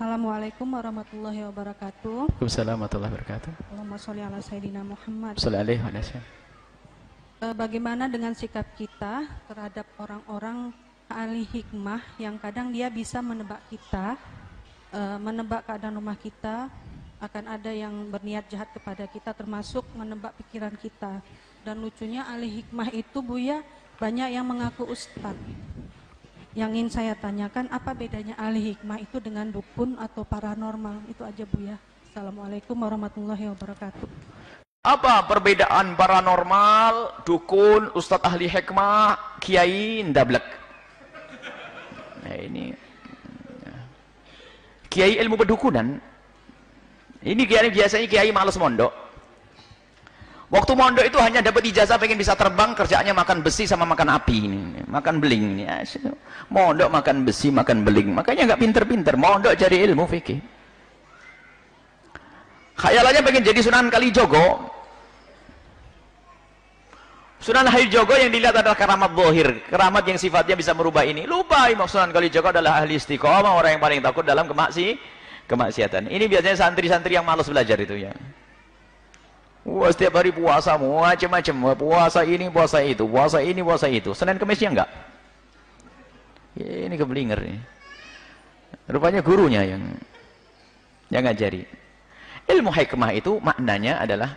Assalamualaikum warahmatullahi wabarakatuh. Waalaikumsalam warahmatullahi wabarakatuh. Allahumma sholli ala sayyidina Muhammad. Sallallahu alaihi wasallam. Bagaimana dengan sikap kita terhadap orang-orang ahli hikmah yang kadang dia bisa menebak kita, menebak keadaan rumah kita, akan ada yang berniat jahat kepada kita, termasuk menebak pikiran kita. Dan lucunya ahli hikmah itu Buya banyak yang mengaku ustadz. Yang ingin saya tanyakan, apa bedanya ahli hikmah itu dengan dukun atau paranormal? Itu aja Buya. Assalamualaikum warahmatullahi wabarakatuh. Apa perbedaan paranormal, dukun, ustadz ahli hikmah, kiai, ndablek? Nah ini kiai ilmu pedukunan. Ini kiai biasanya kiai males mondok. Waktu mondok itu hanya dapat ijazah, pengen bisa terbang, kerjaannya makan besi sama makan api ini, makan beling ini. Mondok makan besi, makan beling, makanya nggak pinter-pinter. Mondok cari ilmu fikih. Khayalannya pengen jadi Sunan Kalijogo. Sunan Kalijogo yang dilihat adalah keramat zahir, keramat yang sifatnya bisa merubah ini. Lupa Imam Sunan Kalijogo adalah ahli istiqomah, orang yang paling takut dalam kemaksiatan. Ini biasanya santri-santri yang malas belajar itu ya. Wah, setiap hari puasa macam-macam, puasa ini, puasa itu, puasa ini, puasa itu. Senin Kemisnya enggak. Ya, ini keblinger nih. Rupanya gurunya yang ngajari. Ilmu hikmah itu maknanya adalah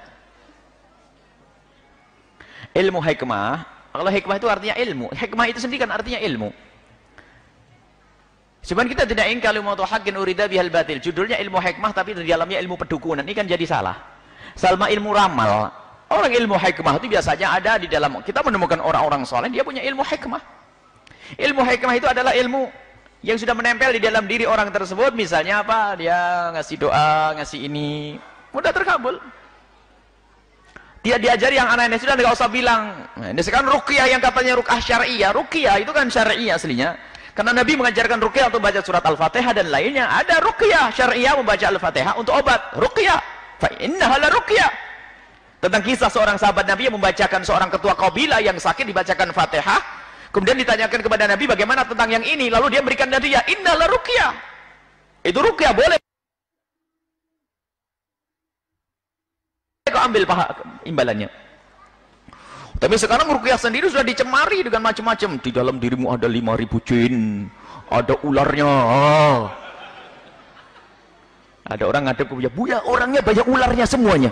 ilmu hikmah. Kalau hikmah itu artinya ilmu. Hikmah itu sendiri kan artinya ilmu. Cuman kita tidak ingin kalimatu haqqin urida bihal batil. Judulnya ilmu hikmah tapi di dalamnya ilmu pedukunan. Ini kan jadi salah. Salma ilmu ramal. Orang ilmu hikmah itu biasanya ada di dalam. Kita menemukan orang-orang soleh, dia punya ilmu hikmah. Ilmu hikmah itu adalah ilmu yang sudah menempel di dalam diri orang tersebut. Misalnya apa? Dia ngasih doa, ngasih ini, mudah terkabul. Dia diajari yang aneh-aneh, sudah nggak usah bilang. Nah, ini sekarang ruqyah yang katanya ruqyah syariah. Ruqyah itu kan syariah aslinya. Karena Nabi mengajarkan ruqyah untuk baca surat Al-Fatihah dan lainnya. Ada ruqyah syariah membaca Al-Fatihah untuk obat. Ruqyah. Fa innaha la ruqyah. Tentang kisah seorang sahabat Nabi yang membacakan seorang ketua kabilah yang sakit dibacakan Fatihah. Kemudian ditanyakan kepada Nabi bagaimana tentang yang ini, lalu dia berikan hadiah, innaha la ruqyah. Itu ruqyah boleh. Kau ambil imbalannya. Tapi sekarang ruqyah sendiri sudah dicemari dengan macam-macam. Di dalam dirimu ada 5.000 jin, ada ularnya. Ada orang ngadep ke Buya, orangnya banyak ularnya semuanya.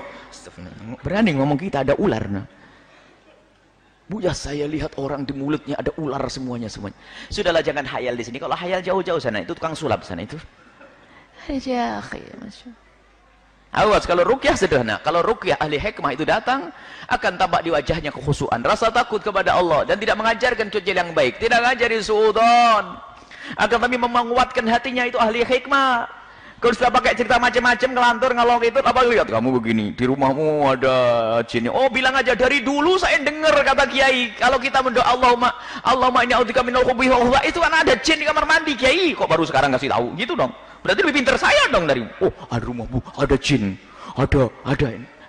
Berani ngomong kita ada ular. Nah. Buya, saya lihat orang di mulutnya ada ular semuanya. Sudahlah, jangan hayal di sini. Kalau hayal jauh-jauh sana, itu tukang sulap sana itu. Awas, kalau ruqyah sederhana. Kalau ruqyah ahli hikmah itu datang, akan tampak di wajahnya kekhusyuan, rasa takut kepada Allah, dan tidak mengajarkan cucian yang baik, tidak mengajarin suudon, akan tapi menguatkan hatinya, itu ahli hikmah. Kalau sudah pakai cerita macam-macam, ngelantur, ngalong itu, apa lihat kamu begini, di rumahmu ada jinnya. Oh, bilang aja dari dulu saya dengar kata kiai, kalau kita mendoa Allahumma inni a'udzubika minal khubuthi wal khaba'ith, itu kan ada jin di kamar mandi kiai. Kok baru sekarang ngasih tahu? Gitu dong. Berarti lebih pintar saya dong dari. Oh, ada rumahmu, ada jin, ada.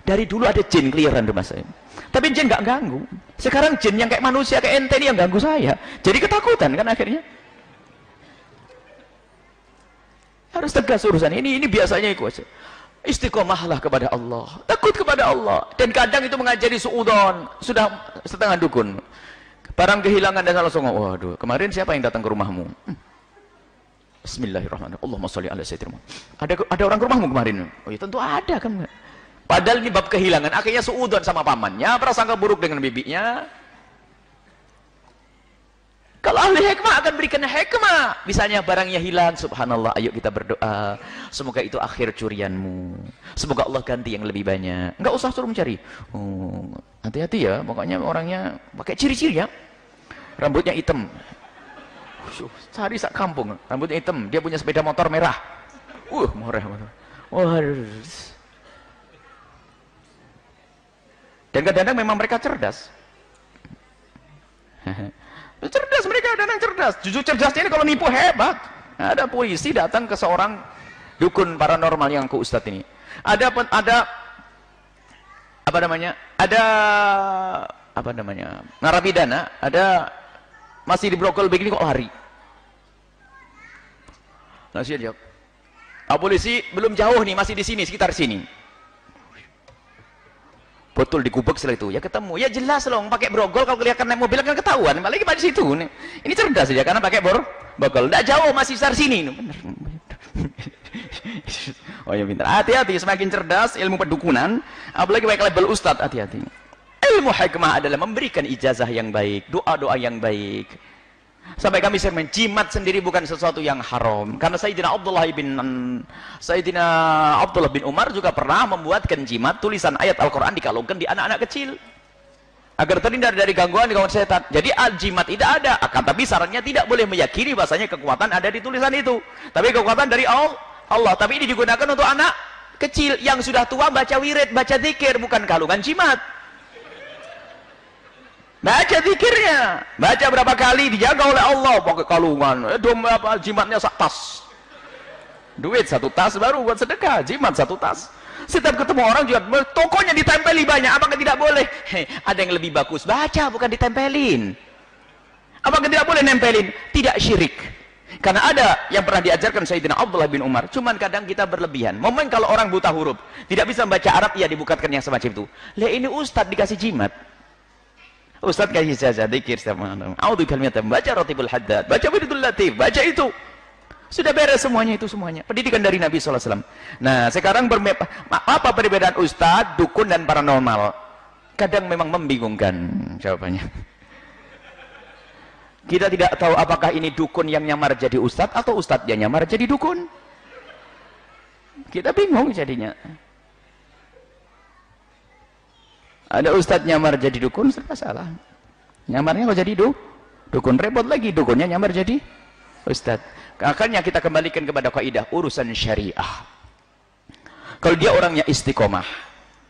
Dari dulu ada jin keliaran rumah saya. Tapi jin nggak ganggu. Sekarang jin yang kayak manusia kayak ente ini yang ganggu saya. Jadi ketakutan kan akhirnya. Harus tegas urusan ini biasanya itu aja. Istiqomahlah kepada Allah, takut kepada Allah. Dan kadang itu mengajari suudon, sudah setengah dukun. Barang kehilangan dan langsung, waduh, kemarin siapa yang datang ke rumahmu? Bismillahirrahmanirrahim. Allahumma sholli ala sayyidina. Ada orang ke rumahmu kemarin? Oh ya tentu ada kan. Padahal ini bab kehilangan, akhirnya suudon sama pamannya, prasangka buruk dengan bibinya. Kalau ahli hikmah akan berikan hikmah. Misalnya barangnya hilang, subhanallah, ayo kita berdoa. Semoga itu akhir curianmu. Semoga Allah ganti yang lebih banyak. Enggak usah suruh mencari. Oh, hati-hati ya, pokoknya orangnya pakai ciri-ciri ya. Rambutnya hitam. Cari sak kampung, rambutnya hitam. Dia punya sepeda motor merah. Merah motor. Dan kadang-kadang memang mereka cerdas. Cerdas mereka, kadang cerdas. Jujur cerdasnya ini kalau nipu hebat. Ada polisi datang ke seorang dukun paranormal yang ke ustadz ini. Ada narapidana, ada masih di brokol begini kok lari. Nasihat jawab, Pak polisi belum jauh nih, masih di sini, sekitar sini. Betul digubek setelah itu, ya ketemu. Ya jelas loh, pakai brogol kalau kelihatan naik mobil kan ketahuan. Apalagi di situ nih. Ini cerdas ya karena pakai brogol. Enggak jauh, masih sekitar sini. Bener. Oh ya pintar. Hati-hati, semakin cerdas ilmu pedukunan, apalagi pakai label ustadz, hati-hati. Ilmu hikmah adalah memberikan ijazah yang baik, doa-doa yang baik. Sampai kami sering jimat sendiri bukan sesuatu yang haram. Karena Sayyidina Abdullah bin Umar juga pernah membuatkan jimat, tulisan ayat Al-Quran dikalungkan di anak-anak kecil. Agar terhindar dari gangguan setan. Jadi jimat tidak ada. Tapi syaratnya tidak boleh meyakini bahasanya kekuatan ada di tulisan itu. Tapi kekuatan dari Allah. Tapi ini digunakan untuk anak kecil yang sudah tua baca wirid, baca zikir, bukan kalungan jimat. Baca zikirnya, baca berapa kali dijaga oleh Allah pakai kalungan. Jimatnya sak tas. Duit 1 tas baru buat sedekah, jimat 1 tas. Setiap ketemu orang juga tokonya ditempeli banyak, apakah tidak boleh? Ada yang lebih bagus, baca bukan ditempelin. Apakah tidak boleh nempelin? Tidak syirik. Karena ada yang pernah diajarkan Sayyidina Abdullah bin Umar, cuman kadang kita berlebihan. Momen kalau orang buta huruf, tidak bisa membaca Arab, ya dibukakan yang semacam itu. Lah ini ustadz dikasih jimat. Ustaz kasih ijazah zikir setiap malam. A'udzu billahi baca Ratibul Haddad, baca Wiridul Latif, baca itu. Sudah beres semuanya itu semuanya. Pendidikan dari Nabi sallallahu alaihi wasallam. Nah, sekarang apa perbedaan ustaz, dukun dan paranormal? Kadang memang membingungkan jawabannya. Kita tidak tahu apakah ini dukun yang nyamar jadi ustaz atau ustaz yang nyamar jadi dukun. Kita bingung jadinya. Ada ustadz nyamar jadi dukun, serba salah. Nyamarnya kok jadi dukun, repot lagi. Dukunnya nyamar jadi ustadz. Akhirnya kita kembalikan kepada kaidah urusan syariah. Kalau dia orangnya istiqomah,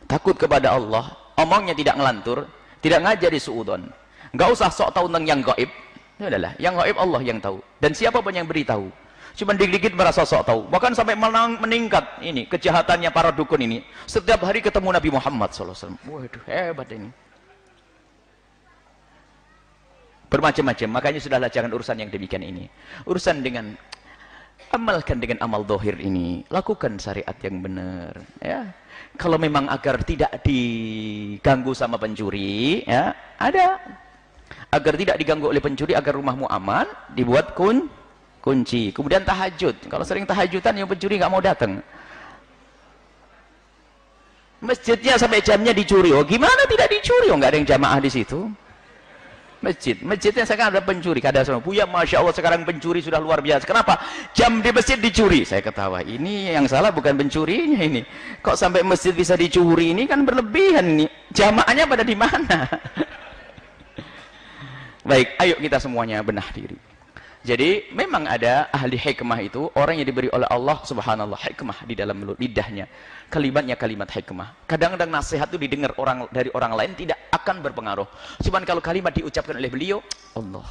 takut kepada Allah, omongnya tidak ngelantur, tidak ngajari suudon, nggak usah sok tahu tentang yang gaib. Itu adalah yang gaib Allah yang tahu. Dan siapapun yang beritahu, cuman dikit-dikit merasa sok tahu, bahkan sampai meningkat ini kejahatannya para dukun ini. Setiap hari ketemu Nabi Muhammad SAW. Waduh, hebat ini. Bermacam-macam, makanya sudahlah jangan urusan yang demikian ini. Urusan dengan amalkan dengan amal dohir ini, lakukan syariat yang benar. Ya, kalau memang agar tidak diganggu sama pencuri, ya ada. Agar tidak diganggu oleh pencuri, agar rumahmu aman, dibuat kunci. Kemudian tahajud. Kalau sering tahajudan yang pencuri nggak mau datang. Masjidnya sampai jamnya dicuri. Oh gimana tidak dicuri? Oh nggak ada yang jamaah di situ. Masjidnya sekarang ada pencuri. Kada semua. Buya, masya Allah sekarang pencuri sudah luar biasa. Kenapa? Jam di masjid dicuri. Saya ketawa. Ini yang salah bukan pencurinya ini. Kok sampai masjid bisa dicuri? Ini kan berlebihan ini. Jamaahnya pada di mana? Baik, ayo kita semuanya benah diri. Jadi memang ada ahli hikmah itu orang yang diberi oleh Allah subhanallah hikmah di dalam lidahnya. Kalimatnya kalimat hikmah. Kadang-kadang nasihat itu didengar dari orang lain tidak akan berpengaruh. Cuman kalau kalimat diucapkan oleh beliau, Allah.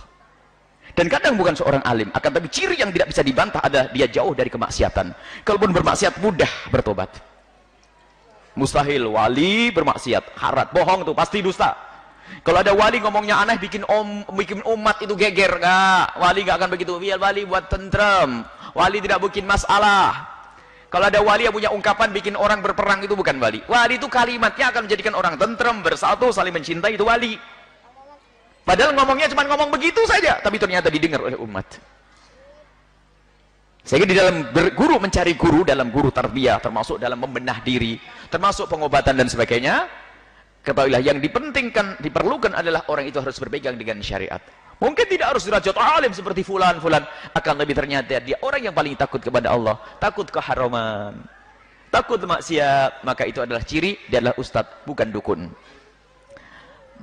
Dan kadang bukan seorang alim, akan tapi ciri yang tidak bisa dibantah adalah dia jauh dari kemaksiatan. Kalaupun bermaksiat mudah bertobat. Mustahil wali bermaksiat, harat, bohong tuh pasti dusta. Kalau ada wali ngomongnya aneh bikin umat itu geger, enggak. Wali enggak akan begitu. Biar wali buat tentrem. Wali tidak bikin masalah. Kalau ada wali yang punya ungkapan bikin orang berperang itu bukan wali. Wali itu kalimatnya akan menjadikan orang tentrem, bersatu, saling mencintai, itu wali. Padahal ngomongnya cuma ngomong begitu saja, tapi ternyata didengar oleh umat. Sehingga di dalam berguru, mencari guru dalam guru tarbiyah, termasuk dalam membenah diri, termasuk pengobatan dan sebagainya. Ketahuilah yang diperlukan adalah orang itu harus berpegang dengan syariat. Mungkin tidak harus derajat alim seperti fulan, akan lebih ternyata dia orang yang paling takut kepada Allah, takut keharaman, takut maksiat, maka itu adalah ciri dia adalah ustadz, bukan dukun.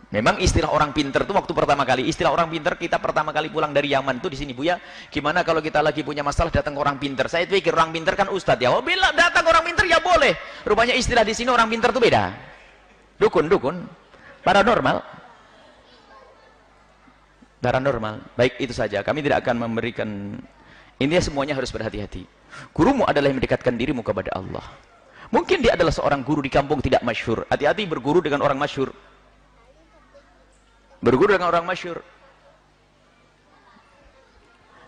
Memang istilah orang pinter itu waktu pertama kali, istilah orang pinter kita pertama kali pulang dari Yaman itu di sini Buya, gimana kalau kita lagi punya masalah datang ke orang pinter? Saya pikir orang pinter kan ustadz ya. Oh bila datang orang pinter ya boleh. Rupanya istilah di sini orang pinter itu beda. Dukun, paranormal. Baik itu saja. Kami tidak akan memberikan. Intinya semuanya harus berhati-hati. Gurumu adalah yang mendekatkan dirimu kepada Allah. Mungkin dia adalah seorang guru di kampung tidak masyhur. Hati-hati berguru dengan orang masyhur. Berguru dengan orang masyhur.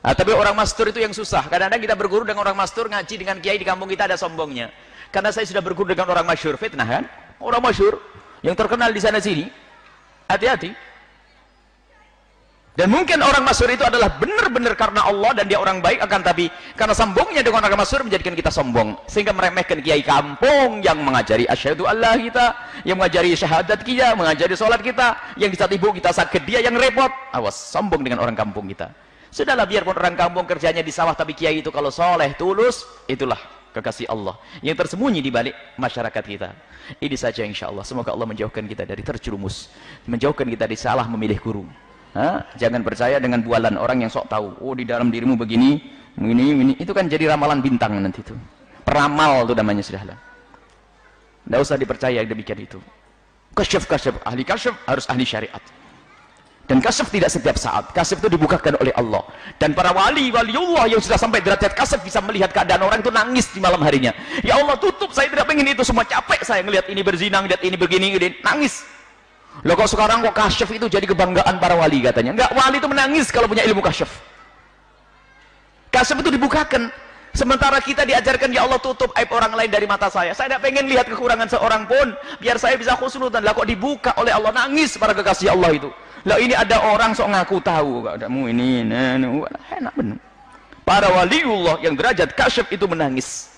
Tapi orang mastur itu yang susah. Kadang-kadang kita berguru dengan orang mastur, ngaji dengan kiai di kampung kita ada sombongnya. Karena saya sudah berguru dengan orang masyhur, fitnah kan? Orang masyhur yang terkenal di sana sini. Hati-hati. Dan mungkin orang masyhur itu adalah benar-benar karena Allah dan dia orang baik, akan tapi karena sombongnya dengan orang masyhur menjadikan kita sombong, sehingga meremehkan kiai kampung yang mengajari asyhadu Allah kita, yang mengajari syahadat kita, mengajari sholat kita, yang di saat ibu kita sakit dia yang repot. Awas, sombong dengan orang kampung kita. Sudahlah, biarpun orang kampung kerjanya di sawah, tapi kiai itu kalau soleh, tulus, itulah kekasih Allah yang tersembunyi di balik masyarakat kita. Ini saja insya Allah. Semoga Allah menjauhkan kita dari terjerumus, menjauhkan kita dari salah memilih guru. Jangan percaya dengan bualan orang yang sok tahu. Oh, di dalam dirimu begini, ini. Itu kan jadi ramalan bintang nanti itu. Peramal itu namanya, sudahlah. Tidak usah dipercaya demikian itu. Kasyaf, ahli kasyaf harus ahli syariat. Dan kasyaf tidak setiap saat. Kasyaf itu dibukakan oleh Allah. Dan para waliullah yang sudah sampai derajat kasyaf bisa melihat keadaan orang itu nangis di malam harinya. Ya Allah, tutup, saya tidak pengen itu semua, capek saya ngelihat ini berzina, ngelihat ini begini, nangis. Loh, kok sekarang kok kasyaf itu jadi kebanggaan para wali katanya? Enggak, wali itu menangis kalau punya ilmu kasyaf. Kasyaf itu dibukakan. Sementara kita diajarkan, ya Allah tutup aib orang lain dari mata saya. Saya tidak pengen lihat kekurangan seorang pun, biar saya bisa khusnudan. Lah kok dibuka oleh Allah, nangis para kekasih Allah itu. Lah ini ada orang sok ngaku tahu, kamu ini, enak benar. Para waliullah yang derajat kasyaf itu menangis.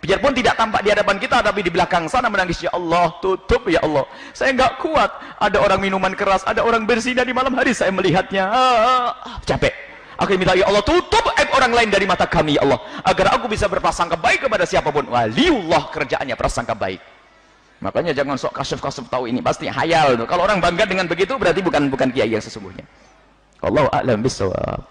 Biarpun tidak tampak di hadapan kita, tapi di belakang sana menangis, ya Allah tutup, ya Allah saya nggak kuat, ada orang minuman keras, ada orang berzina di malam hari, saya melihatnya capek. Aku minta, ya Allah tutup aib orang lain dari mata kami, ya Allah, agar aku bisa berprasangka baik kepada siapapun. Waliullah kerjaannya prasangka baik. Makanya jangan sok kasyaf tahu, ini pasti hayal tuh. Kalau orang bangga dengan begitu berarti bukan kiai yang sesungguhnya. Wallahu a'lam bishawab.